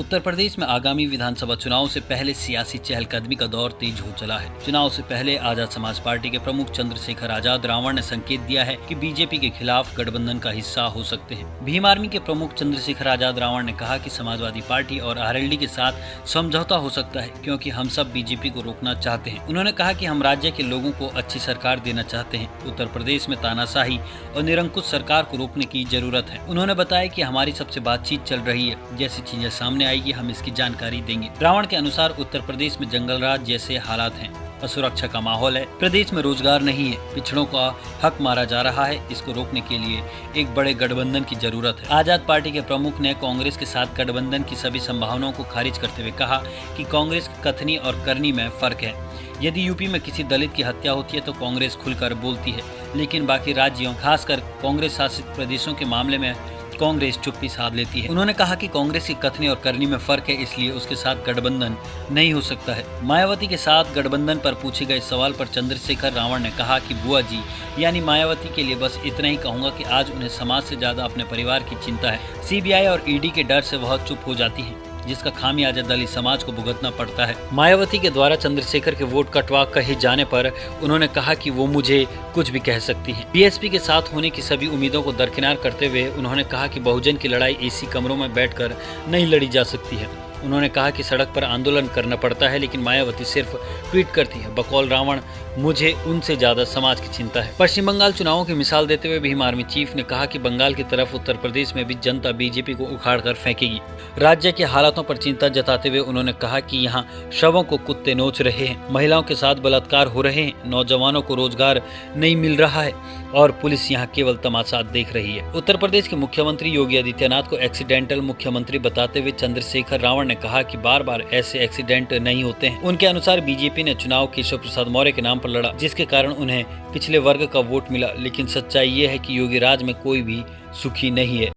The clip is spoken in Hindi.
उत्तर प्रदेश में आगामी विधानसभा चुनाव से पहले सियासी चहलकदमी का दौर तेज हो चला है। चुनाव से पहले आजाद समाज पार्टी के प्रमुख चंद्रशेखर आजाद रावण ने संकेत दिया है कि बीजेपी के खिलाफ गठबंधन का हिस्सा हो सकते हैं। भीम आर्मी के प्रमुख चंद्रशेखर आजाद रावण ने कहा कि समाजवादी पार्टी और आरएलडी के साथ समझौता हो सकता है, क्योंकि हम सब बीजेपी को रोकना चाहते हैं। उन्होंने कहा कि हम राज्य के लोगों को अच्छी सरकार देना चाहते हैं। उत्तर प्रदेश में तानाशाही और निरंकुश सरकार को रोकने की जरूरत है। उन्होंने बताया कि हमारी सबसे बातचीत चल रही है, जैसी चीजें सामने आएगी हम इसकी जानकारी देंगे। रावण के अनुसार उत्तर प्रदेश में जंगल राज जैसे हालात हैं, असुरक्षा का माहौल है, प्रदेश में रोजगार नहीं है, पिछड़ों का हक मारा जा रहा है। इसको रोकने के लिए एक बड़े गठबंधन की जरूरत है। आजाद पार्टी के प्रमुख ने कांग्रेस के साथ गठबंधन की सभी संभावनाओं को खारिज करते हुए कहा कि कांग्रेस की कथनी और करनी में फर्क है। यदि यूपी में किसी दलित की हत्या होती है तो कांग्रेस खुलकर बोलती है, लेकिन बाकी राज्यों खासकर कांग्रेस शासित प्रदेशों के मामले में कांग्रेस चुप्पी साध लेती है। उन्होंने कहा कि कांग्रेस की कथनी और करनी में फर्क है, इसलिए उसके साथ गठबंधन नहीं हो सकता है। मायावती के साथ गठबंधन पर पूछे गए सवाल पर चंद्रशेखर रावण ने कहा कि बुआ जी यानी मायावती के लिए बस इतना ही कहूंगा कि आज उन्हें समाज से ज्यादा अपने परिवार की चिंता है। सीबीआई और ईडी के डर से वह चुप हो जाती है, जिसका खामियाजा दलित समाज को भुगतना पड़ता है। मायावती के द्वारा चंद्रशेखर के वोट कटवा कहे जाने पर उन्होंने कहा कि वो मुझे कुछ भी कह सकती है। बीएसपी के साथ होने की सभी उम्मीदों को दरकिनार करते हुए उन्होंने कहा कि बहुजन की लड़ाई एसी कमरों में बैठकर नहीं लड़ी जा सकती है। उन्होंने कहा कि सड़क पर आंदोलन करना पड़ता है, लेकिन मायावती सिर्फ ट्वीट करती है। बकौल रावण मुझे उनसे ज्यादा समाज की चिंता है। पश्चिम बंगाल चुनावों की मिसाल देते हुए भीम आर्मी चीफ ने कहा कि बंगाल की तरफ उत्तर प्रदेश में भी जनता बीजेपी को उखाड़ कर फेंकेगी। राज्य के हालातों पर चिंता जताते हुए उन्होंने कहा कि यहाँ शवों को कुत्ते नोच रहे हैं, महिलाओं के साथ बलात्कार हो रहे हैं, नौजवानों को रोजगार नहीं मिल रहा है और पुलिस यहाँ केवल तमाशा देख रही है। उत्तर प्रदेश के मुख्यमंत्री योगी आदित्यनाथ को एक्सीडेंटल मुख्यमंत्री बताते हुए चंद्रशेखर रावण ने कहा कि बार बार ऐसे एक्सीडेंट नहीं होते हैं। उनके अनुसार बीजेपी ने चुनाव केशव प्रसाद मौर्य के नाम पर लड़ा, जिसके कारण उन्हें पिछले वर्ग का वोट मिला, लेकिन सच्चाई ये है कि योगी राज में कोई भी सुखी नहीं है।